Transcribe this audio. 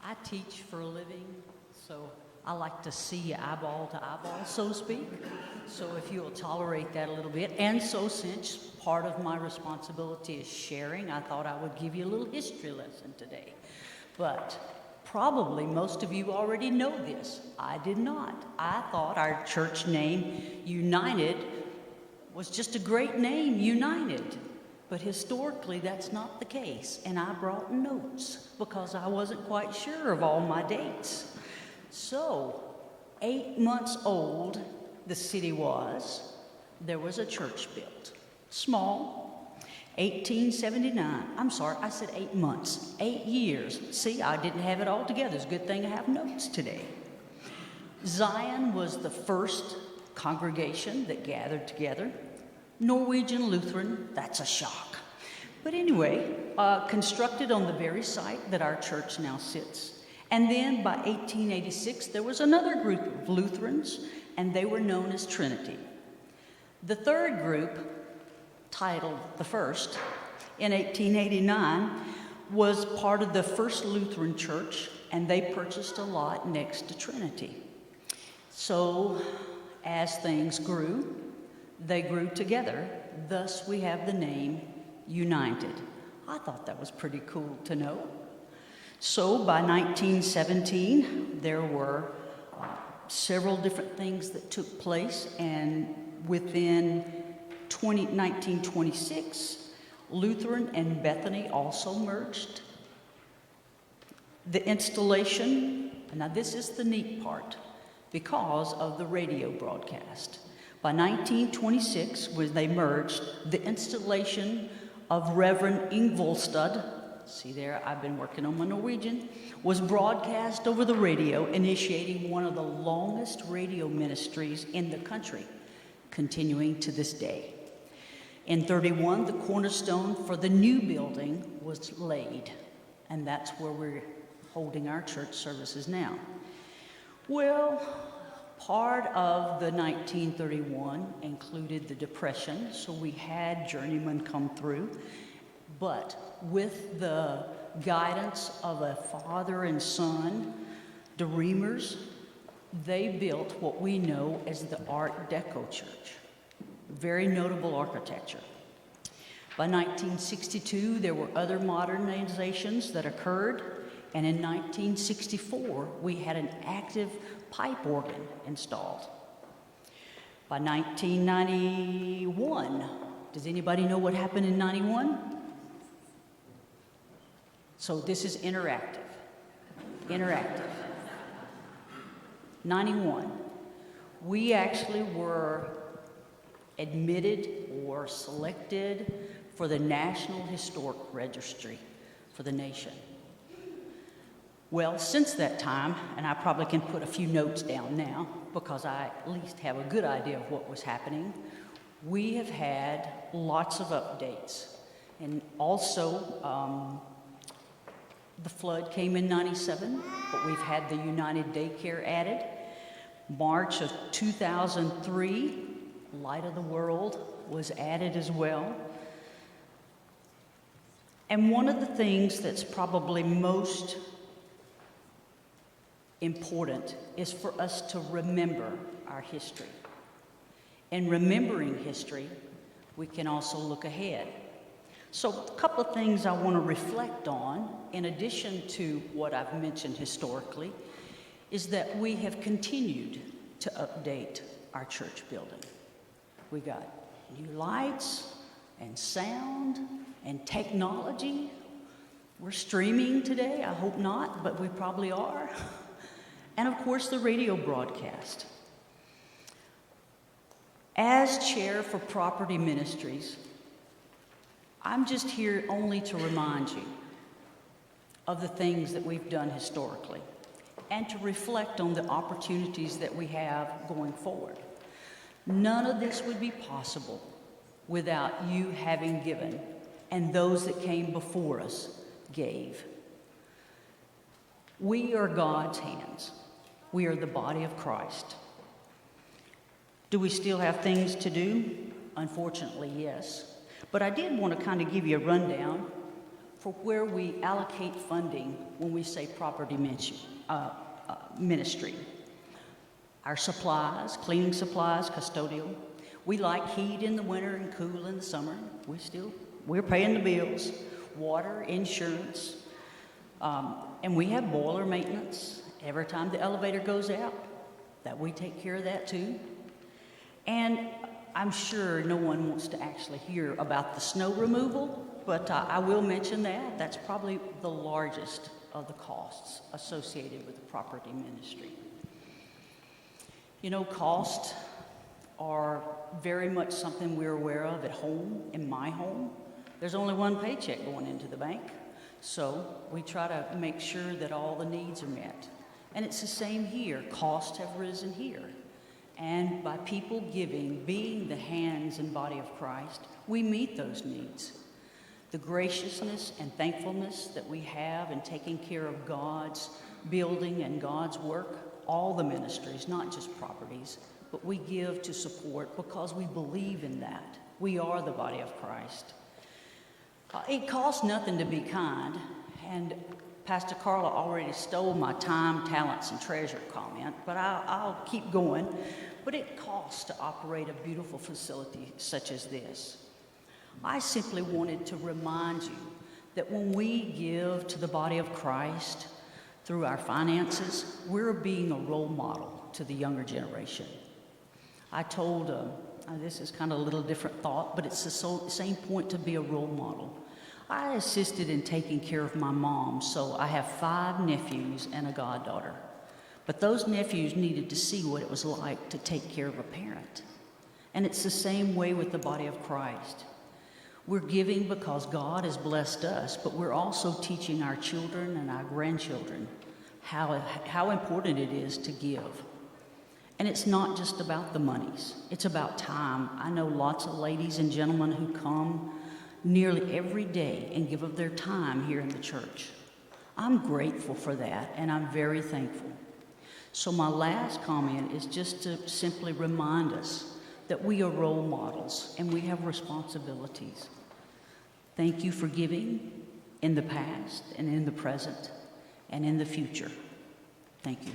I teach for a living, so I like to see you eyeball to eyeball, so to speak. So if you'll tolerate that a little bit. And so since part of my responsibility is sharing, I thought I would give you a little history lesson today. But probably most of you already know this. I did not. I thought our church name, United, was just a great name, United. But historically, that's not the case. And I brought notes because I wasn't quite sure of all my dates. So, 8 months old, the city was. There was a church built. Small. 1879. I'm sorry, I said 8 months. 8 years. See, I didn't have it all together. It's a good thing I have notes today. Zion was the first congregation that gathered together. Norwegian Lutheran, that's a shock. But anyway, constructed on the very site that our church now sits. And then by 1886, there was another group of Lutherans, and they were known as Trinity. The third group, titled the First, in 1889, was part of the First Lutheran Church, and they purchased a lot next to Trinity. So, as things grew, they grew together. Thus, we have the name United. I thought that was pretty cool to know. So, by 1917, there were several different things that took place, and within 1926, Lutheran and Bethany also merged. The installation, now this is the neat part, because of the radio broadcast. By 1926, when they merged, the installation of Reverend Ingolstad, see there, I've been working on my Norwegian, was broadcast over the radio, initiating one of the longest radio ministries in the country, continuing to this day. In 31, the cornerstone for the new building was laid, and that's where we're holding our church services now. Well, part of the 1931 included the Depression, so we had journeymen come through, but with the guidance of a father and son, the Reamers, they built what we know as the Art Deco church. Very notable architecture. By 1962, there were other modernizations that occurred, and in 1964, we had an active pipe organ installed. By 1991, does anybody know what happened in 91? So this is interactive. 91. We actually were admitted or selected for the National Historic Registry for the nation. Well, since that time, and I probably can put a few notes down now because I at least have a good idea of what was happening, we have had lots of updates. And also, the flood came in 97, but we've had the United Daycare added. March of 2003, Light of the World was added as well. And one of the things that's probably most important is for us to remember our history. In remembering history, we can also look ahead. So a couple of things I want to reflect on, in addition to what I've mentioned historically, is that we have continued to update our church building. We got new lights and sound and technology. We're streaming today, I hope not, but we probably are. And of course, the radio broadcast. As chair for Property Ministries, I'm just here only to remind you of the things that we've done historically and to reflect on the opportunities that we have going forward. None of this would be possible without you having given, and those that came before us gave. We are God's hands. We are the body of Christ. Do we still have things to do? Unfortunately, yes. But I did want to kind of give you a rundown for where we allocate funding when we say property ministry. Our supplies, cleaning supplies, custodial. We like heat in the winter and cool in the summer. We're paying the bills. Water, insurance, and we have boiler maintenance every time the elevator goes out, that we take care of that too. And I'm sure no one wants to actually hear about the snow removal, but I will mention that. That's probably the largest of the costs associated with the property ministry. You know, costs are very much something we're aware of at home, in my home. There's only one paycheck going into the bank, so we try to make sure that all the needs are met. And it's the same here. Costs have risen here. And by people giving, being the hands and body of Christ, we meet those needs. The graciousness and thankfulness that we have in taking care of God's building and God's work, all the ministries, not just properties, but we give to support because we believe in that. We are the body of Christ. It costs nothing to be kind, and Pastor Carla already stole my time, talents, and treasure comment, but I'll keep going. But it costs to operate a beautiful facility such as this. I simply wanted to remind you that when we give to the body of Christ through our finances, we're being a role model to the younger generation. I told, this is kind of a little different thought, but it's the same point to be a role model. I assisted in taking care of my mom, so I have 5 nephews and a goddaughter. But those nephews needed to see what it was like to take care of a parent. And it's the same way with the body of Christ. We're giving because God has blessed us, but we're also teaching our children and our grandchildren how important it is to give. And it's not just about the monies. It's about time. I know lots of ladies and gentlemen who come nearly every day and give of their time here in the church. I'm grateful for that, and I'm very thankful. So my last comment is just to simply remind us that we are role models and we have responsibilities. Thank you for giving in the past and in the present and in the future. Thank you.